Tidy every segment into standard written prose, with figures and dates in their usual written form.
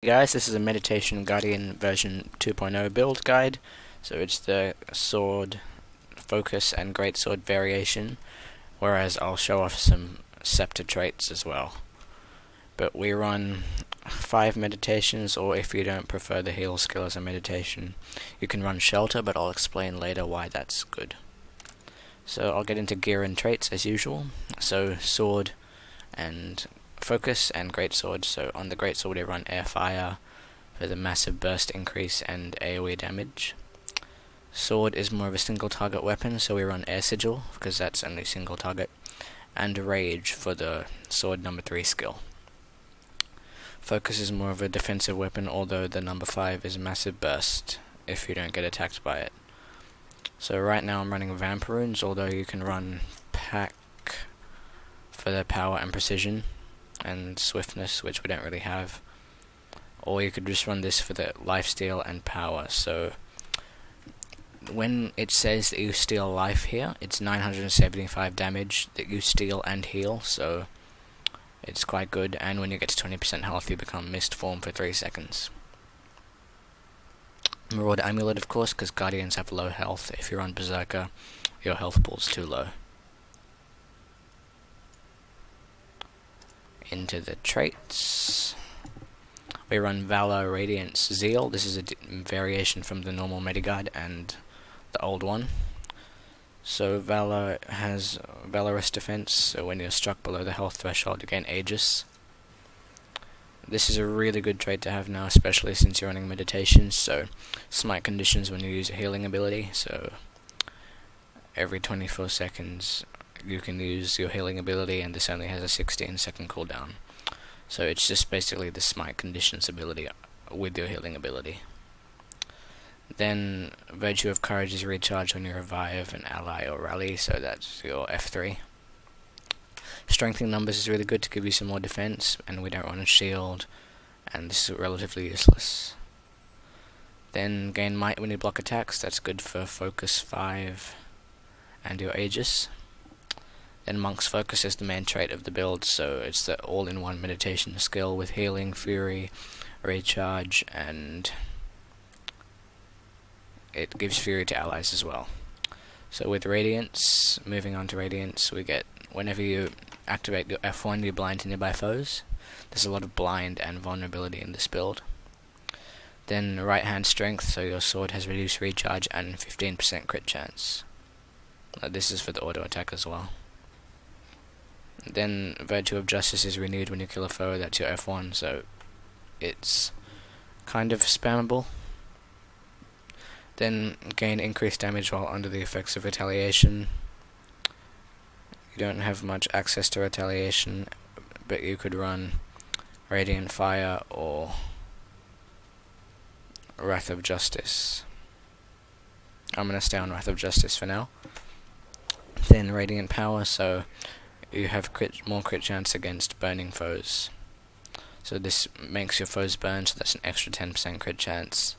Guys, this is a Meditation Guardian version 2.0 build guide. So it's the sword focus and greatsword variation, whereas I'll show off some scepter traits as well. But we run 5 meditations, or if you don't prefer the heal skill as a meditation, you can run shelter, but I'll explain later why that's good. So I'll get into gear and traits as usual. So sword and focus and greatsword. So on the greatsword we run air fire for the massive burst increase and AoE damage. Sword is more of a single target weapon, so we run air sigil because that's only single target, and rage for the sword number 3 skill. Focus is more of a defensive weapon, although the number 5 is massive burst if you don't get attacked by it. So right now I'm running Vampiroons, although you can run pack for their power and precision and swiftness, which we don't really have, or you could just run this for the lifesteal and power. So when it says that you steal life here, it's 975 damage that you steal and heal, so it's quite good. And when you get to 20% health, you become mist form for 3 seconds. Marauder amulet, of course, because guardians have low health. If you run berserker, your health pool's too low. Into the traits, we run Valor, Radiance, Zeal. This is a variation from the normal Mediguard and the old one. So Valor has Valorous defense, so when you're struck below the health threshold you gain Aegis. This is a really good trait to have now, especially since you're running meditations. So smite conditions when you use a healing ability, so every 24 seconds you can use your healing ability, and this only has a 16-second cooldown. So it's just basically the smite conditions ability with your healing ability. Then Virtue of Courage is recharged when you revive an ally or rally, so that's your F3. Strengthening numbers is really good to give you some more defense, and we don't run a shield, and this is relatively useless. Then gain might when you block attacks, that's good for focus 5 and your Aegis. Then Monk's Focus is the main trait of the build, so it's the all-in-one meditation skill with healing, fury, recharge, and it gives fury to allies as well. So with Radiance, moving on to Radiance, we get whenever you activate your F1 you blind nearby foes. There's a lot of blind and vulnerability in this build. Then right hand strength, so your sword has reduced recharge and 15% crit chance. This is for the auto attack as well. Then Virtue of Justice is renewed when you kill a foe, that's your F1, so it's kind of spammable. Then gain increased damage while under the effects of retaliation. You don't have much access to retaliation, but you could run Radiant Fire or Wrath of Justice. I'm going to stay on Wrath of Justice for now. Then Radiant Power, so you have more crit chance against burning foes. So this makes your foes burn, so that's an extra 10% crit chance.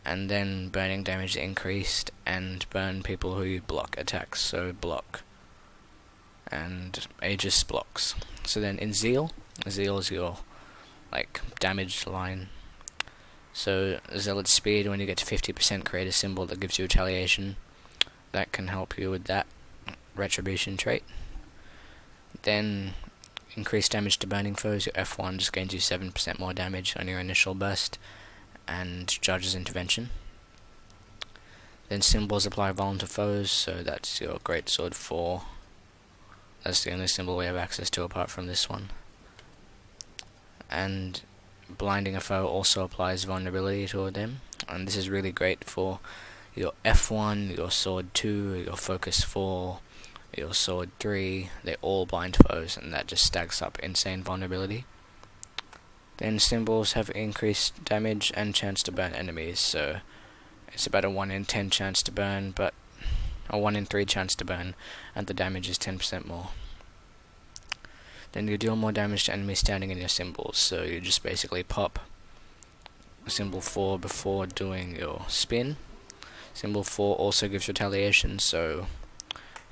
And then burning damage increased, and burn people who you block attacks, so block. And Aegis blocks. So then in Zeal is your damage line. So Zealot's Speed, when you get to 50%, create a symbol that gives you retaliation. That can help you with that retribution trait. Then increased damage to burning foes, your F1 just gains you 7% more damage on your initial burst, and Judge's Intervention. Then symbols apply vuln to foes, so that's your Greatsword 4. That's the only symbol we have access to apart from this one. And blinding a foe also applies vulnerability toward them, and this is really great for your F1, your sword 2, your focus 4, your sword 3, they all blind foes, and that just stacks up insane vulnerability. Then symbols have increased damage and chance to burn enemies, so it's about a 1 in 10 chance to burn, but a 1 in 3 chance to burn, and the damage is 10% more. Then you deal more damage to enemies standing in your symbols, so you just basically pop symbol 4 before doing your spin. Symbol 4 also gives retaliation, so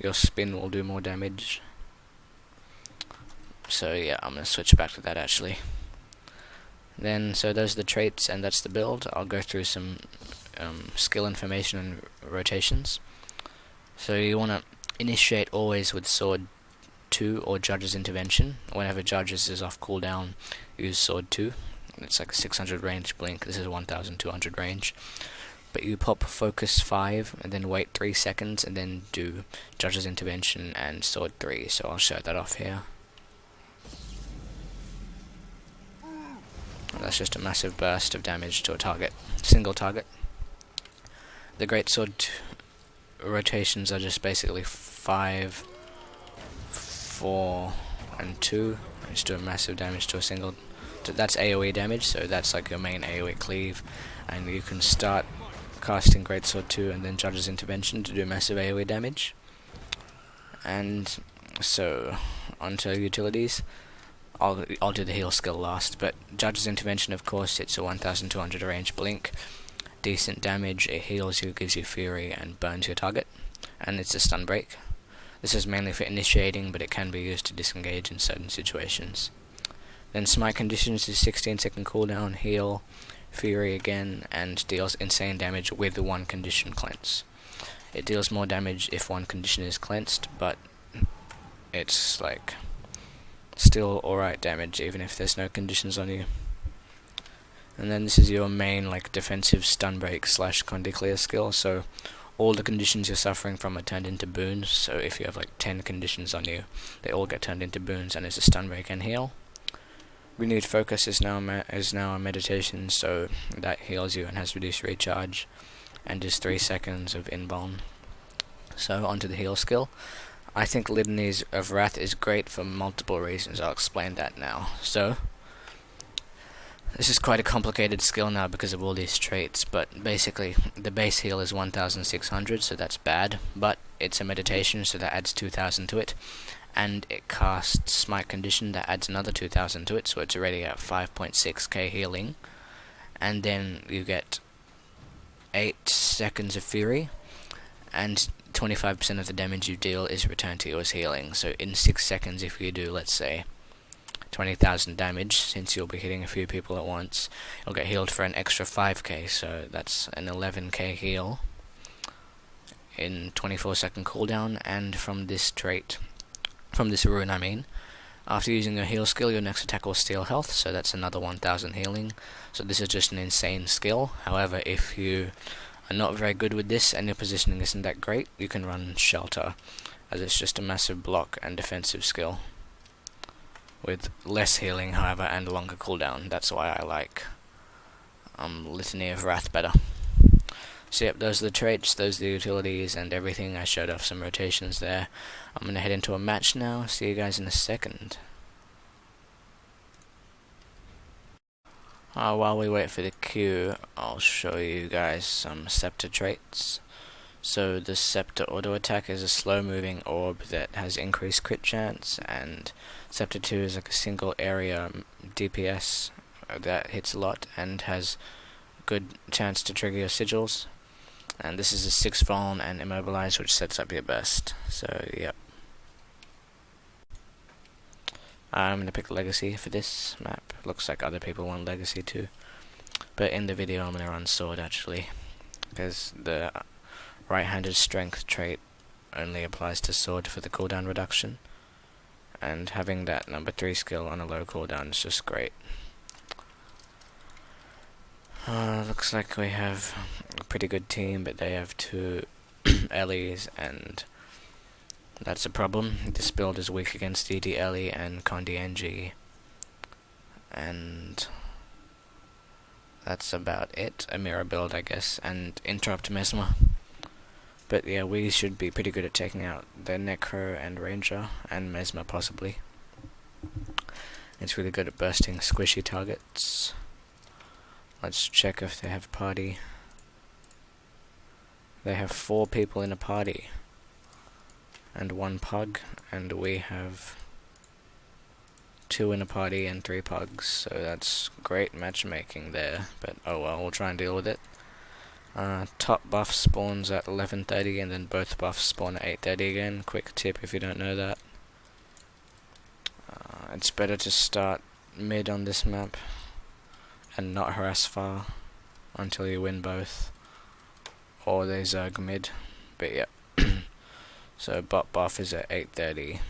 your spin will do more damage. So yeah, I'm going to switch back to that actually. Then, so those are the traits, and that's the build. I'll go through some skill information and rotations. So you want to initiate always with sword 2 or Judge's Intervention. Whenever Judge's is off cooldown, use sword 2. It's like a 600 range blink. This is 1200 range. But you pop focus 5 and then wait 3 seconds and then do Judge's Intervention and sword 3. So I'll show that off here. That's just a massive burst of damage to a target, single target. The greatsword rotations are just basically 5, 4, and 2. Just do a massive damage to a single. That's AoE damage, so that's like your main AoE cleave, and you can start casting greatsword 2 and then Judge's Intervention to do massive AoE damage. And so onto utilities. I'll do the heal skill last, but Judge's Intervention, of course, it's a 1200 range blink. Decent damage, it heals you, gives you fury, and burns your target. And it's a stun break. This is mainly for initiating, but it can be used to disengage in certain situations. Then Smite Conditions is 16-second cooldown, heal, fury again, and deals insane damage with one condition cleanse. It deals more damage if one condition is cleansed, but it's like still alright damage even if there's no conditions on you. And then this is your main like defensive stun break / Condi clear skill, so all the conditions you're suffering from are turned into boons. So if you have like 10 conditions on you, they all get turned into boons, and it's a stun break and heal. Renewed Focus is now a meditation, so that heals you and has reduced recharge, and just 3 seconds of invuln. So onto the heal skill. I think Litanies of Wrath is great for multiple reasons. I'll explain that now. So this is quite a complicated skill now because of all these traits, but basically the base heal is 1600, so that's bad, but it's a meditation, so that adds 2000 to it, and it casts Smite Condition, that adds another 2000 to it, so it's already at 5.6k healing. And then you get 8 seconds of fury, and 25% of the damage you deal is returned to you as healing. So in 6 seconds, if you do, let's say, 20,000 damage, since you'll be hitting a few people at once, you'll get healed for an extra 5k, so that's an 11k heal in 24-second cooldown. And from this trait, from this rune I mean, after using your heal skill, your next attack will steal health, so that's another 1000 healing. So this is just an insane skill. However, if you are not very good with this and your positioning isn't that great, you can run Shelter, as it's just a massive block and defensive skill with less healing, however, and a longer cooldown. That's why I like Litany of Wrath better. So yep, those are the traits, those are the utilities and everything. I showed off some rotations there. I'm going to head into a match now. See you guys in a second. While we wait for the queue, I'll show you guys some Scepter traits. So the Scepter auto attack is a slow moving orb that has increased crit chance, and Scepter 2 is like a single area DPS that hits a lot and has good chance to trigger your sigils. And this is a 6 vuln and immobilize, which sets up your burst. So yep. I'm going to pick Legacy for this map. Looks like other people want Legacy too. But in the video I'm going to run Sword actually, because the right-handed strength trait only applies to Sword for the cooldown reduction. And having that number 3 skill on a low cooldown is just great. Looks like we have a pretty good team, but they have 2 Ellies, and that's a problem. This build is weak against DD Ellie and Condi NG, and that's about it. A mirror build, I guess, and Interrupt Mesmer. But yeah, we should be pretty good at taking out the Necro and Ranger, and Mesmer possibly. It's really good at bursting squishy targets. Let's check if they have party. They have 4 people in a party and 1 pug, and we have 2 in a party and 3 pugs, so that's great matchmaking there, but oh well, we'll try and deal with it. Top buff spawns at 11:30 and then both buffs spawn at 8:30 again. Quick tip if you don't know that. It's better to start mid on this map. and not harass far until you win both, or they zerg mid. But yeah, so bot buff is at 8:30,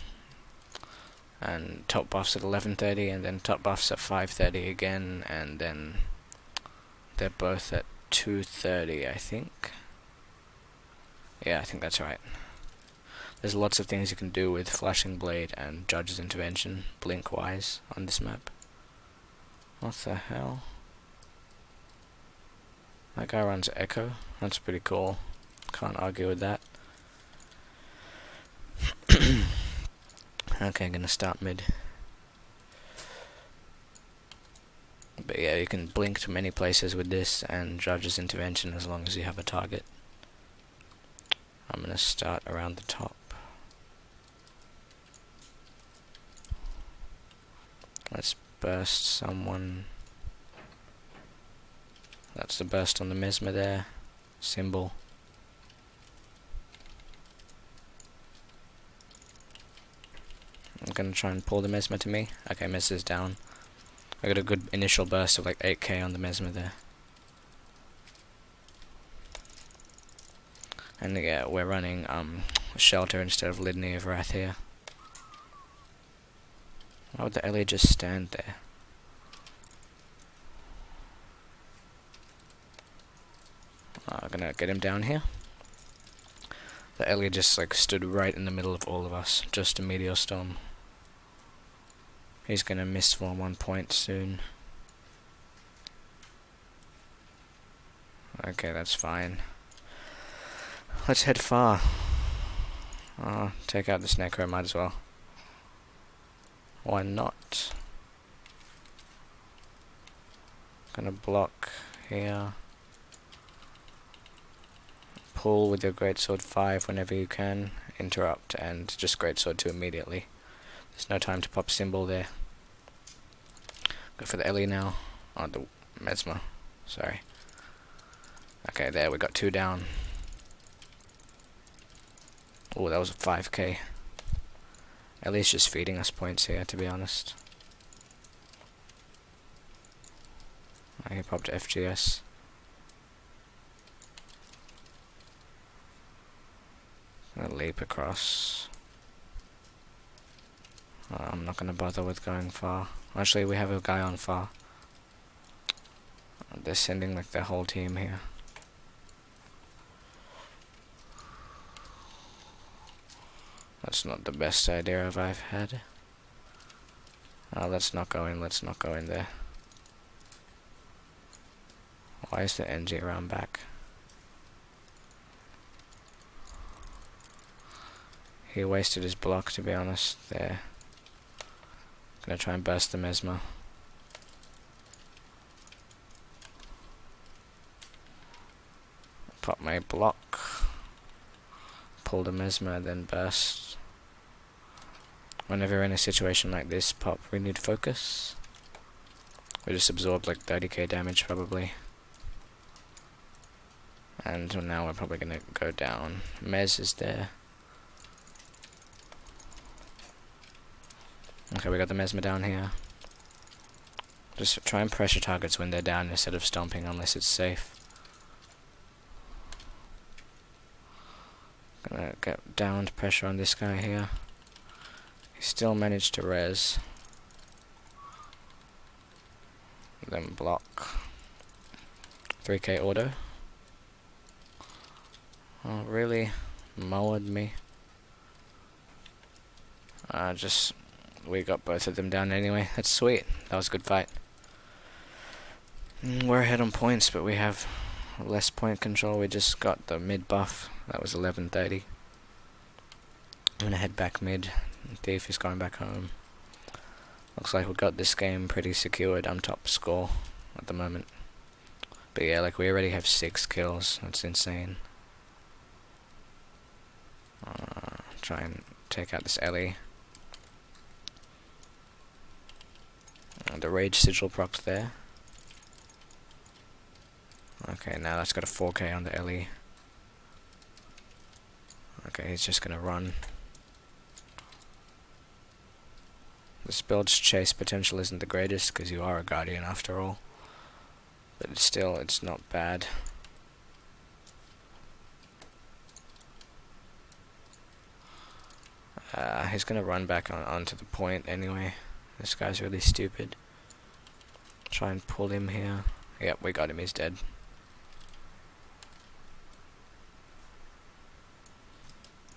and top buff's at 11:30, and then top buff's at 5:30 again, and then they're both at 2:30, I think. Yeah, I think that's right. There's lots of things you can do with Flashing Blade and Judge's Intervention, blink-wise, on this map. What the hell? That guy runs Echo. That's pretty cool. Can't argue with that. Okay, I'm gonna start mid. But yeah, you can blink to many places with this and Judge's Intervention as long as you have a target. I'm gonna start around the top. Let's burst someone. That's the burst on the Mesmer there. Symbol. I'm gonna try and pull the Mesmer to me. Okay, Mesmer's down. I got a good initial burst of like 8k on the Mesmer there. And yeah, we're running Shelter instead of Lidney of Wrath here. Why would the Ellie just stand there? I'm gonna get him down here. The Ellie just like stood right in the middle of all of us, just a Meteor Storm. He's gonna miss for 1 point soon. Okay, that's fine. Let's head far. Take out this Necro, might as well. Why not? Gonna block here. Pull with your Greatsword 5 whenever you can. Interrupt and just Greatsword 2 immediately. There's no time to pop Symbol there. Go for the Ellie now. Oh, the Mesmer. Sorry. Okay, there, we got 2 down. Oh, that was a 5k. Ellie's just feeding us points here, to be honest. I popped FGS. Gonna leap across. I'm not gonna bother with going far. Actually, we have a guy on far. They're sending like their whole team here. That's not the best idea I've had. Let's not go in, let's not go in there. Why is the NG around back? He wasted his block, to be honest, there. Gonna try and burst the Mesmer. Pop my block. Pull the Mesmer, then burst. Whenever you're in a situation like this, pop renewed focus. We just absorbed like 30k damage probably. And now we're probably gonna go down. Mez is there. Okay, we got the Mesmer down here. Just try and pressure targets when they're down instead of stomping unless it's safe. Gonna get downed pressure on this guy here. He still managed to res. Then block. 3k auto. Oh, really? Mowed me. We got both of them down anyway. That's sweet. That was a good fight. We're ahead on points, but we have less point control. We just got the mid buff. That was 11:30. I'm gonna head back mid. Thief is going back home. Looks like we got this game pretty secured. I'm top score at the moment. But yeah, like we already have 6 kills. That's insane. Try and take out this Ellie. The Rage Sigil procced there. Okay, now that's got a 4k on the Ellie. Okay, he's just gonna run. This build's chase potential isn't the greatest because you are a Guardian after all. but still, it's not bad. He's gonna run back onto the point anyway. This guy's really stupid. Try and pull him here. Yep, we got him, he's dead.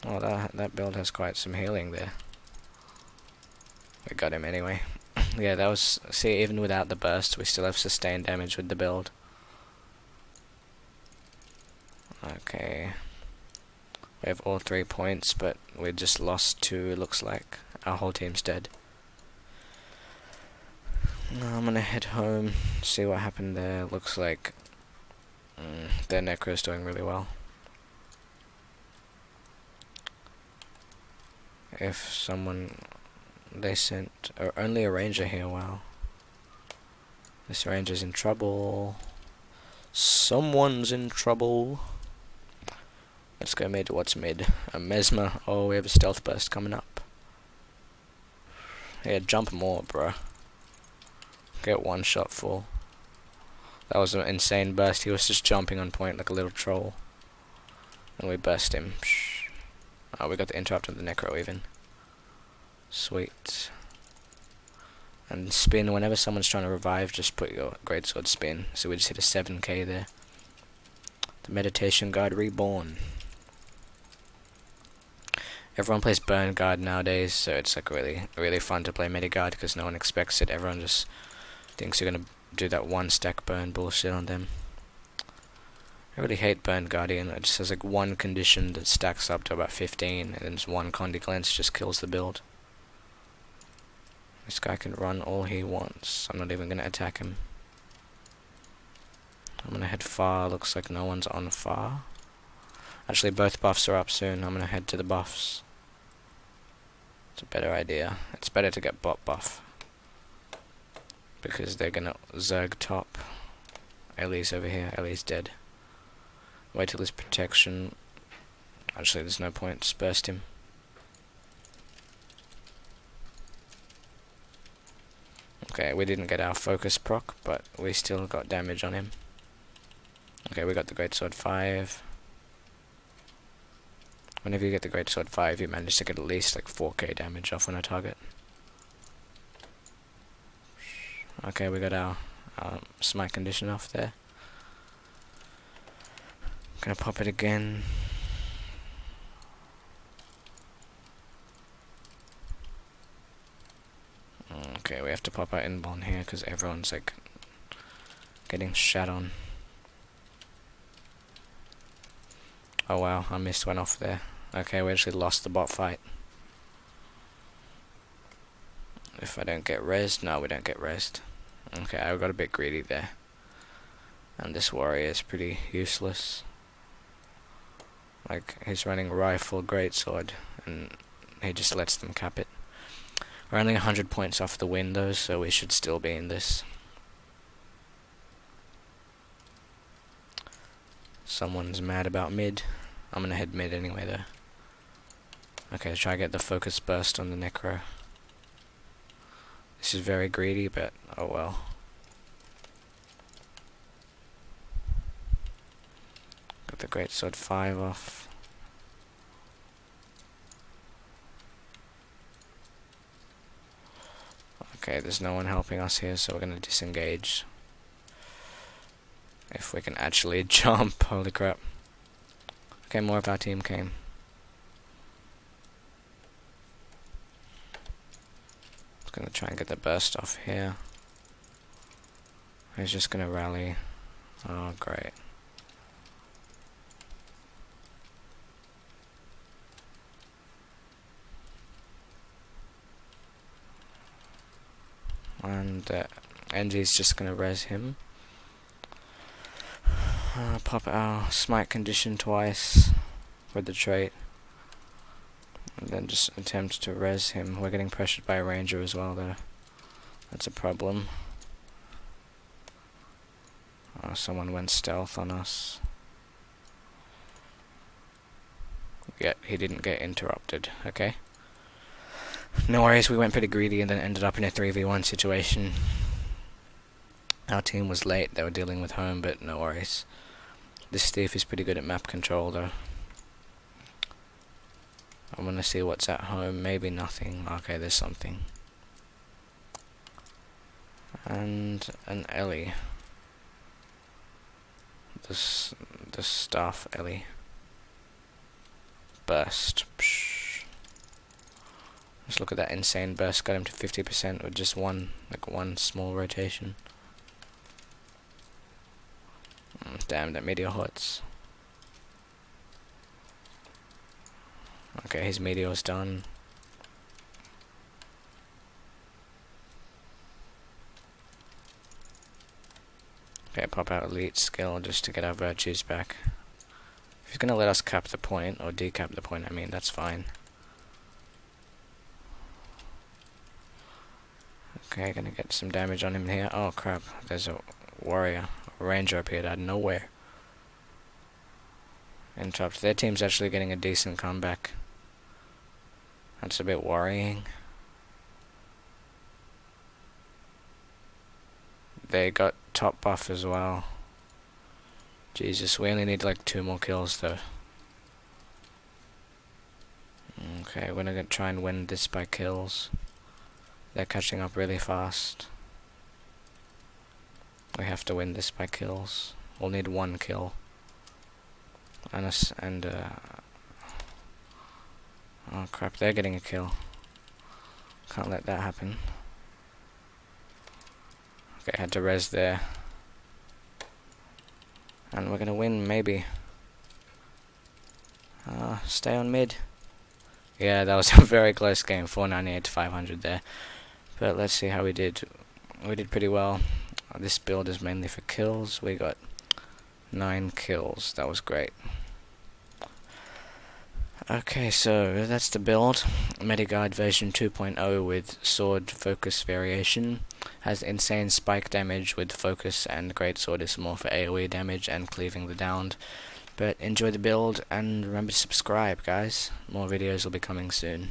Oh, that build has quite some healing there. We got him anyway. Yeah, that was... See, even without the burst, we still have sustained damage with the build. Okay. We have all 3 points, but we just lost 2, it looks like. Our whole team's dead. I'm gonna head home, see what happened there. Looks like their Necro's doing really well. If someone... They sent only a ranger here, wow. This ranger's in trouble. Someone's in trouble. Let's go mid. What's mid? A Mesmer. Oh, we have a stealth burst coming up. Yeah, jump more, bruh. Get one shot full. That was an insane burst. He was just jumping on point like a little troll. And we burst him. Oh, we got the interrupt of the Necro even. Sweet. And spin, whenever someone's trying to revive, just put your greatsword spin. So we just hit a 7k there. The Meditation Guard Reborn. Everyone plays Burn Guard nowadays, so it's like really fun to play Mediguard because no one expects it. Everyone just thinks you're gonna do that 1 stack burn bullshit on them. I really hate Burn Guardian. It just has like 1 condition that stacks up to about 15, and then just 1 Condi Glance just kills the build. This guy can run all he wants. I'm not even gonna attack him. I'm gonna head far. Looks like no one's on far. Actually, both buffs are up soon. I'm gonna head to the buffs. It's a better idea. It's better to get bot buff, because they're gonna Zerg top. Ellie's over here. Ellie's dead. Wait till his protection. Actually, there's no point. Just burst him. Okay, we didn't get our focus proc, but we still got damage on him. Okay, we got the Greatsword 5. Whenever you get the Greatsword 5, you manage to get at least like 4k damage off on a target. Okay, we got our smite condition off there. Gonna pop it again. Okay, we have to pop our inborn here because everyone's like getting shat on. Oh wow, I missed one off there. Okay, we actually lost the bot fight. If I don't get rezzed, no, we don't get rezzed. Okay, I got a bit greedy there. And this warrior is pretty useless. Like, he's running rifle, greatsword, and he just lets them cap it. We're only 100 points off the win though, so we should still be in this. Someone's mad about mid. I'm gonna head mid anyway though. Okay, try to get the focus burst on the Necro. This is very greedy, but oh well. Got the Greatsword 5 off. Okay, there's no one helping us here, so we're gonna disengage. If we can actually jump, holy crap. Okay, more of our team came. Just gonna try and get the burst off here. He's just gonna rally. Oh, great. And NG's just gonna res him. Pop our smite condition twice with the trait, and then just attempt to res him. We're getting pressured by a ranger as well though. That's a problem. Oh, someone went stealth on us. Yeah, he didn't get interrupted. Okay. No worries, we went pretty greedy and then ended up in a 3v1 situation. Our team was late, they were dealing with home, but no worries. This thief is pretty good at map control though. I want to see what's at home. Maybe nothing. Okay, there's something. And an Ellie. The staff Ellie. Burst. Psh. Let's look at that insane burst. Got him to 50% with just one small rotation. Damn, that meteor hurts. Okay, his meteor's done. Okay, pop out elite skill just to get our virtues back. If he's gonna let us cap the point, or decap the point, I mean, that's fine. Okay, gonna get some damage on him here. Oh crap, there's a warrior, a ranger appeared out of nowhere. Interrupt. Their team's actually getting a decent comeback. That's a bit worrying. They got top buff as well. Jesus, we only need like 2 more kills though. Okay, we're gonna try and win this by kills. They're catching up really fast. We have to win this by kills. We'll need 1 kill. Oh crap, they're getting a kill. Can't let that happen. Okay, had to res there. And we're gonna win, maybe. Stay on mid. Yeah, that was a very close game, 498 to 500 there. But let's see how we did. We did pretty well. This build is mainly for kills. We got 9 kills. That was great. Okay, so that's the build. Mediguard version 2.0 with sword focus variation. Has insane spike damage with focus, and greatsword is more for AoE damage and cleaving the downed. But enjoy the build and remember to subscribe, guys. More videos will be coming soon.